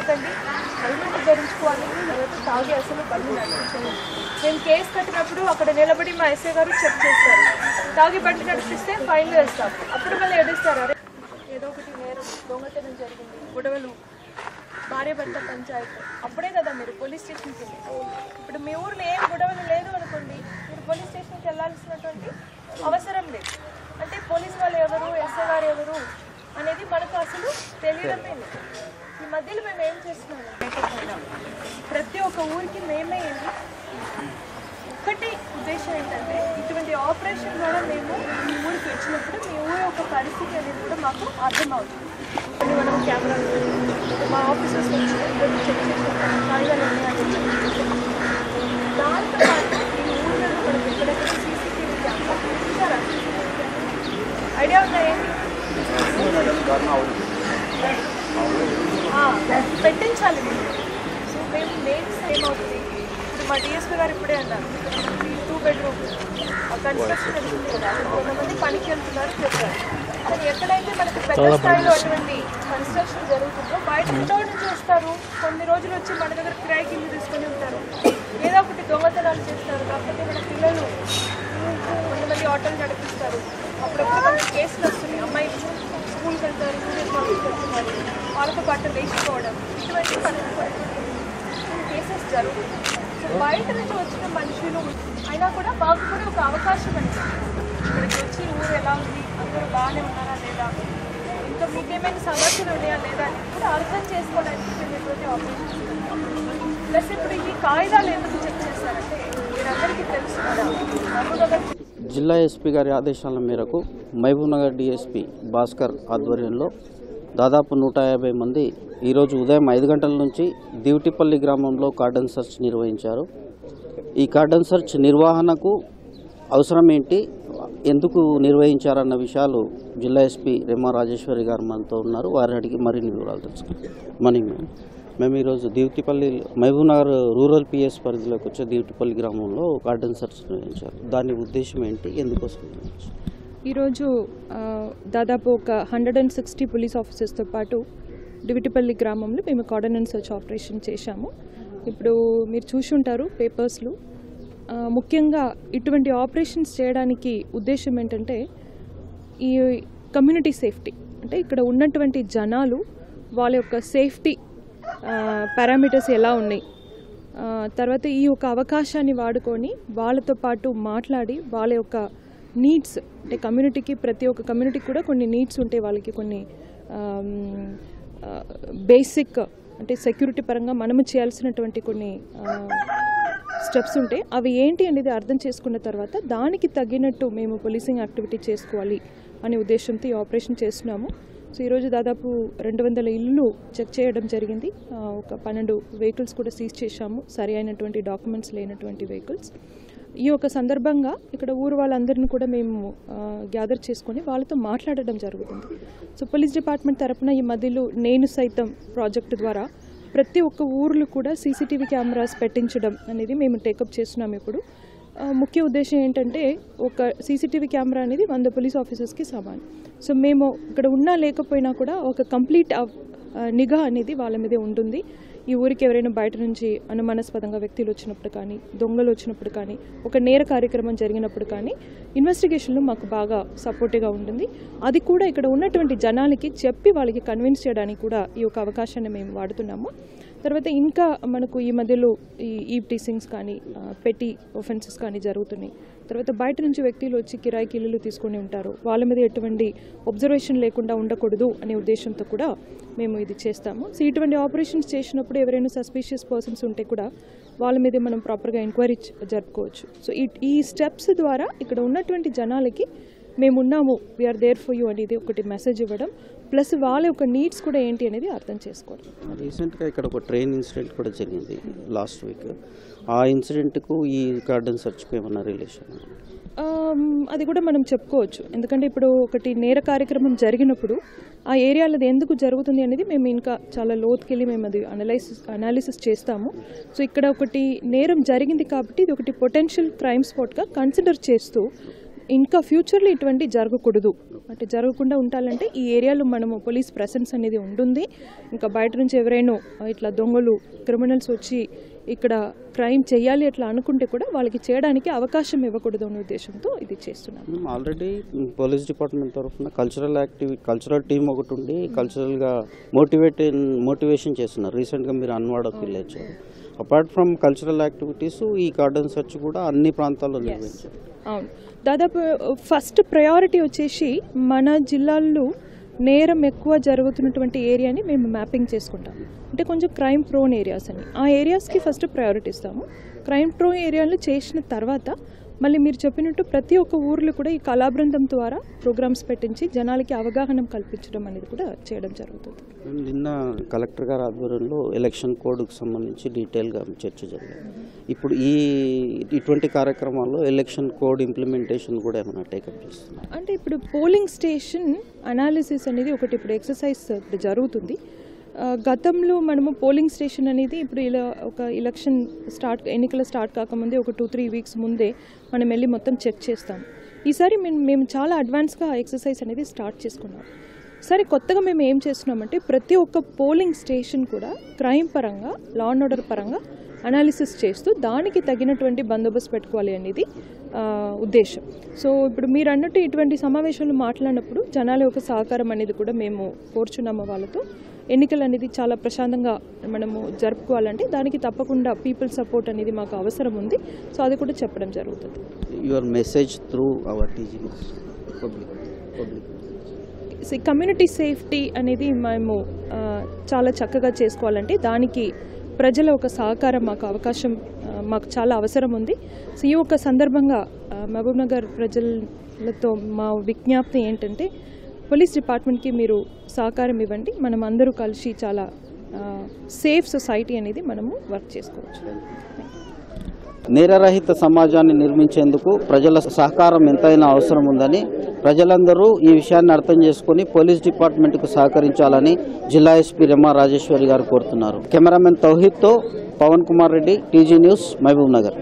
తాగకండి, helmet ధరించుకోవాలి, తర్వాత తాగి అసలు బండి నడిపించండి. మేము కేసు కట్టినప్పుడు అక్కడ నిలబడి మా ఎస్ఐ గారు చెక్ చేస్తారు. తాగి బండి నడిపిస్తే ఫైన్ వేస్తాం. అప్పుడు మళ్ళీ ఎదిస్తారు, అరే ఏదో ఒకటి నేరం దొంగతనం జరిగింది, గొడవలు, భార్య భర్త పంచాయతీ, అప్పుడే కదా మీరు పోలీస్ స్టేషన్కి వెళ్ళి. ఇప్పుడు మీ ఊర్లో ఏం గొడవలు లేదు అనుకోండి, మీరు పోలీస్ స్టేషన్కి వెళ్ళాల్సినటువంటి అవసరం లేదు. అంటే పోలీస్ వాళ్ళు ఎవరు, ఎస్ఐ గారు ఎవరు అనేది మనకు అసలు తెలియడమే లేదు. ఈ మధ్యలో మేము ఏం చేస్తున్నాము, ప్రతి ఒక్క ఊరికి మేమే వెళ్ళి ఒకటి ఉద్దేశం ఏంటంటే ఇటువంటి ఆపరేషన్ ద్వారా మేము ఈ ఊరికి వచ్చినప్పుడు మీ ఊరి యొక్క పరిస్థితి అనేది కూడా మాకు అర్థమవుతుంది. మనం కెమెరాలు మా ఆఫీసర్స్ వచ్చి చెక్ చేసుకుంటాం, కాగితాలు దాంతో పాటు ఈ ఊళ్ళో మనకి ఎక్కడెక్కడ సీసీటీవీ కెమెరా చూసారా, ఐడియా ఉన్నాయండి, పెట్టించాలి మీరు. సో మేము నేమ్స్ ఏమవుతుంది, ఇప్పుడు మా డిఎస్పీ గారు ఇప్పుడే అన్నారు 2 bedroom కన్స్ట్రక్షన్ వెళ్తుంది కదా, కొంతమంది పనికి వెళ్తున్నారు చెప్పారు. కానీ ఎక్కడైతే మనకి పెద్ద స్థాయిలో అటువంటి కన్స్ట్రక్షన్ జరుగుతుందో బయట ఇంటోటి నుంచి వస్తారు, కొన్ని రోజులు వచ్చి మన దగ్గర కిరాయికి ఇల్లు తీసుకొని ఉంటారు, ఏదో ఒకటి దొంగతనాలు చేస్తారు. కాకపోతే మన పిల్లలు కొంతమంది ఆటోలు నడిపిస్తారు, అప్పుడప్పుడు మనకి కేసులు వస్తున్నాయి, అమ్మాయిలు స్కూల్కి వెళ్తారు, యూనిఫామ్కి వెళ్తున్నారు, వాళ్ళతో పాటు వేసుకోవడం, ఇటువంటి కేసెస్ జరుగుతుంది. సో బయట నుంచి వచ్చిన మనుషులు అయినా కూడా మాకు కూడా ఒక అవకాశం అనిపిస్తుంది, ఇక్కడికి వచ్చి ఊరు ఎలా ఉంది, అందరూ బాగానే ఉన్నారా లేదా, ఇంకా మీకేమైనా సమస్యలు ఉన్నాయా లేదా అని కూడా అర్థం చేసుకోవడానికి మేము ఆపరేషన్. ప్లస్ ఇప్పుడు ఈ కాగితాలు ఎందుకు చెక్ చేస్తారంటే మీరందరికీ తెలుసు కదా, మహబూబ్నగర్ జిల్లా ఎస్పీ గారి ఆదేశాల మేరకు మహబూబ్నగర్ డిఎస్పీ భాస్కర్ ఆధ్వర్యంలో దాదాపు 150 మంది ఈరోజు ఉదయం 5 గంటల నుంచి దివిటిపల్లి గ్రామంలో కార్డన్ సెర్చ్ నిర్వహించారు. ఈ కార్డన్ సెర్చ్ నిర్వహణకు అవసరం ఏంటి, ఎందుకు నిర్వహించారన్న విషయాలు జిల్లా ఎస్పీ రెమ్మా రాజేశ్వరి గారు మనతో ఉన్నారు, వారిని అడిగి మరిన్ని వివరాలు తెలుసుకుంటాం. మార్నింగ్ మేము ఈరోజు దివిటిపల్లి మహబూబ్నగర్ రూరల్ పిఎస్ పరిధిలోకి వచ్చే దివిటిపల్లి గ్రామంలో కార్డన్ సెర్చ్ నిర్వహించారు. దాని ఉద్దేశం ఏంటి, ఎందుకోసం? ఈరోజు దాదాపు ఒక 160 పోలీస్ ఆఫీసర్స్తో పాటు దివిటిపల్లి గ్రామంలో మేము కార్డన్ సెర్చ్ ఆపరేషన్ చేశాము. ఇప్పుడు మీరు చూసుంటారు పేపర్స్లో, ముఖ్యంగా ఇటువంటి ఆపరేషన్స్ చేయడానికి ఉద్దేశం ఏంటంటే ఈ కమ్యూనిటీ సేఫ్టీ, అంటే ఇక్కడ ఉన్నటువంటి జనాలు వాళ్ళ యొక్క సేఫ్టీ పారామీటర్స్ ఎలా ఉన్నాయి, తర్వాత ఈ యొక్క అవకాశాన్ని వాడుకొని వాళ్ళతో పాటు మాట్లాడి వాళ్ళ యొక్క నీడ్స్, అంటే కమ్యూనిటీకి ప్రతి ఒక్క కమ్యూనిటీకి కూడా కొన్ని నీడ్స్ ఉంటాయి, వాళ్ళకి కొన్ని బేసిక్ అంటే సెక్యూరిటీ పరంగా మనము చేయాల్సినటువంటి కొన్ని స్టెప్స్ ఉంటాయి, అవి ఏంటి అనేది అర్థం చేసుకున్న తర్వాత దానికి తగినట్టు మేము పోలీసింగ్ యాక్టివిటీ చేసుకోవాలి అనే ఉద్దేశంతో ఈ ఆపరేషన్ చేస్తున్నాము. సో ఈరోజు దాదాపు 200 ఇళ్ళు చెక్ చేయడం జరిగింది, ఒక 12 వెహికల్స్ కూడా సీజ్ చేశాము, సరి అయినటువంటి డాక్యుమెంట్స్ లేనటువంటి వెహికల్స్. ఈ ఒక సందర్భంగా ఇక్కడ ఊరు వాళ్ళందరినీ కూడా మేము గ్యాదర్ చేసుకొని వాళ్ళతో మాట్లాడడం జరుగుతుంది. సో పోలీస్ డిపార్ట్మెంట్ తరఫున ఈ మధ్యలో నేను సైతం ప్రాజెక్టు ద్వారా ప్రతి ఒక్క ఊర్లు కూడా సీసీటీవీ కెమెరాస్ పెట్టించడం అనేది మేము టేకప్ చేస్తున్నాము. ఇప్పుడు ముఖ్య ఉద్దేశం ఏంటంటే ఒక సీసీటీవీ కెమెరా అనేది 100 పోలీస్ ఆఫీసర్స్కి సమానం. సో మేము ఇక్కడ ఉన్నా లేకపోయినా కూడా ఒక కంప్లీట్ నిఘా అనేది వాళ్ళ మీదే ఉంటుంది. ఈ ఊరికి ఎవరైనా బయట నుంచి అనుమానాస్పదంగా వ్యక్తులు వచ్చినప్పుడు కానీ, దొంగలు వచ్చినప్పుడు కానీ, ఒక నేర కార్యక్రమం జరిగినప్పుడు కానీ ఇన్వెస్టిగేషన్లో మాకు బాగా సపోర్టివ్గా ఉంటుంది. అది కూడా ఇక్కడ ఉన్నటువంటి జనాలకి చెప్పి వాళ్ళకి కన్విన్స్ చేయడానికి కూడా ఈ యొక్క అవకాశాన్ని మేము వాడుతున్నాము. తర్వాత ఇంకా మనకు ఈ మధ్యలో ఈ ఈవ్ టీసింగ్స్ కానీ, పెట్టి ఒఫెన్సెస్ కానీ జరుగుతున్నాయి. తర్వాత బయట నుంచి వ్యక్తులు వచ్చి కిరాయికి ఇల్లులు తీసుకొని ఉంటారు, వాళ్ళ మీద ఎటువంటి అబ్జర్వేషన్ లేకుండా ఉండకూడదు అనే ఉద్దేశంతో కూడా మేము ఇది చేస్తాము. సో ఇటువంటి ఆపరేషన్స్ చేసినప్పుడు ఎవరైనా సస్పీషియస్ పర్సన్స్ ఉంటే కూడా వాళ్ళ మీద మనం ప్రాపర్గా ఎంక్వైరీ జరుపుకోవచ్చు. సో ఈ స్టెప్స్ ద్వారా ఇక్కడ ఉన్నటువంటి జనాలకి మేమున్నాము, వీఆర్ దేర్ ఫర్ యూ అనేది ఒకటి మెసేజ్ ఇవ్వడం, ప్లస్ వాళ్ళ యొక్క నీడ్స్ కూడా ఏంటి అనేది అర్థం చేసుకోవడం. రీసెంట్గా ఇక్కడ ఒక ట్రైన్ ఇన్సిడెంట్ కూడా జరిగింది లాస్ట్ వీక్. ఆ ఇన్సిడెంట్కు ఈ కార్డన్ సెర్చ్కు ఏమన్నా రిలేషన్? అది కూడా మనం చెప్పుకోవచ్చు, ఎందుకంటే ఇప్పుడు ఒకటి నేర కార్యక్రమం జరిగినప్పుడు ఆ ఏరియాలో ఎందుకు జరుగుతుంది అనేది మేము ఇంకా చాలా లోతుకెళ్ళి మేము అది అనాలిసిస్ చేస్తాము. సో ఇక్కడ ఒకటి నేరం జరిగింది కాబట్టి ఇది ఒకటి పొటెన్షియల్ క్రైమ్ స్పాట్గా కన్సిడర్ చేస్తూ ఇంకా ఫ్యూచర్లో ఇటువంటి జరగకూడదు, అంటే జరగకుండా ఉండాలంటే ఈ ఏరియాలో మనము పోలీస్ ప్రెసెన్స్ అనేది ఉంటుంది. ఇంకా బయట నుంచి ఎవరైనా ఇట్లా దొంగలు క్రిమినల్స్ వచ్చి ఇక్కడ క్రైమ్ చేయాలి అట్లా అనుకుంటే కూడా వాళ్ళకి చేయడానికి అవకాశం ఇవ్వకూడదు అనే ఉద్దేశంతో ఇది చేస్తున్నాం. ఆల్రెడీ పోలీస్ డిపార్ట్మెంట్ తరఫున కల్చరల్ టీమ్ ఒకటి ఉండి కల్చరల్గా మోటివేషన్ చేస్తున్నారు. రీసెంట్గా మీరు అన్వాడకి వెళ్ళచ్చు. అపార్ట్ ఫ్రమ్ కల్చరల్ యాక్టివిటీస్ ఈ కార్డన్ సెర్చ్ కూడా అన్ని ప్రాంతాల్లో నిర్వహించారు. అవును, దాదాపు ఫస్ట్ ప్రయారిటీ వచ్చేసి మన జిల్లాల్లో నేరం ఎక్కువ జరుగుతున్నటువంటి ఏరియాని మేము మ్యాపింగ్ చేసుకుంటాం. అంటే కొంచెం క్రైమ్ ప్రోన్ ఏరియాస్ అని ఆ ఏరియాస్కి ఫస్ట్ ప్రయారిటీ ఇస్తాము. క్రైమ్ ప్రోన్ ఏరియాలు చేసిన తర్వాత మళ్ళీ మీరు చెప్పినట్టు ప్రతి ఒక్క ఊర్లో కూడా ఈ కళాబృందం ద్వారా ప్రోగ్రామ్స్ పెట్టించి జనాలకి అవగాహన కల్పించడం అనేది కూడా చేయడం జరుగుతుంది. నిన్న కలెక్టర్ గారి ఆధ్వర్యంలో ఎలక్షన్ కోడ్కి సంబంధించి డీటెయిల్గా చర్చ జరిగింది. ఇప్పుడు ఇటువంటి కార్యక్రమాల్లో ఎలక్షన్ కోడ్ ఇంప్లిమెంటేషన్ కూడా ఏమైనా టేకప్ చేస్తున్నారు? అంటే ఇప్పుడు పోలింగ్ స్టేషన్ అనాలిసిస్ అనేది ఒకటి ఇప్పుడు ఎక్సర్సైజ్ ఇప్పుడు జరుగుతుంది. గతంలో మనము పోలింగ్ స్టేషన్ అనేది ఇప్పుడు ఇలా ఒక ఎలక్షన్ ఎన్నికల స్టార్ట్ కాకముందే ఒక 2-3 వీక్స్ ముందే మనం వెళ్ళి మొత్తం చెక్ చేస్తాం. ఈసారి మేము చాలా అడ్వాన్స్గా ఎక్సర్సైజ్ అనేది స్టార్ట్ చేసుకున్నాం. సరే, కొత్తగా మేము ఏం చేస్తున్నామంటే ప్రతి ఒక్క పోలింగ్ స్టేషన్ కూడా క్రైమ్ పరంగా, లా అండ్ ఆర్డర్ పరంగా అనాలిసిస్ చేస్తూ దానికి తగినటువంటి బందోబస్తు పెట్టుకోవాలి అనేది ఉద్దేశం. సో ఇప్పుడు మీరు అన్నట్టు ఇటువంటి సమావేశాలు మాట్లాడినప్పుడు జనాల యొక్క సహకారం అనేది కూడా మేము కోరుచున్నాము. వాళ్ళతో ఎన్నికలు అనేది చాలా ప్రశాంతంగా మనము జరుపుకోవాలంటే దానికి తప్పకుండా పీపుల్ సపోర్ట్ అనేది మాకు అవసరం ఉంది. సో అది కూడా చెప్పడం జరుగుతుంది. Your message through our TG public community safety అనేది మేము చాలా చక్కగా చేసుకోవాలంటే దానికి ప్రజల ఒక సహకారం మాకు చాలా అవసరం ఉంది. సో ఈ ఒక సందర్భంగా మహబూబ్ నగర్ ప్రజలతో మా విజ్ఞప్తి ఏంటంటే పోలీస్ డిపార్ట్మెంట్కి మీరు సహకారం ఇవ్వండి. మనం అందరూ కలిసి చాలా సేఫ్ సొసైటీ అనేది మనము వర్క్ చేసుకోవచ్చు. నేరరహిత సమాజాన్ని నిర్మించేందుకు ప్రజల సహకారం ఎంతైనా అవసరం ఉందని ప్రజలందరూ ఈ విషయాన్ని అర్థం చేసుకుని పోలీస్ డిపార్ట్మెంట్కు సహకరించాలని జిల్లా ఎస్పీ రెమ్మా రాజేశ్వరి గారు కోరుతున్నారు. కెమెరామెన్ తౌహీద్తో పవన్ కుమార్ రెడ్డి, టీజీ న్యూస్, మహబూబ్ నగర్.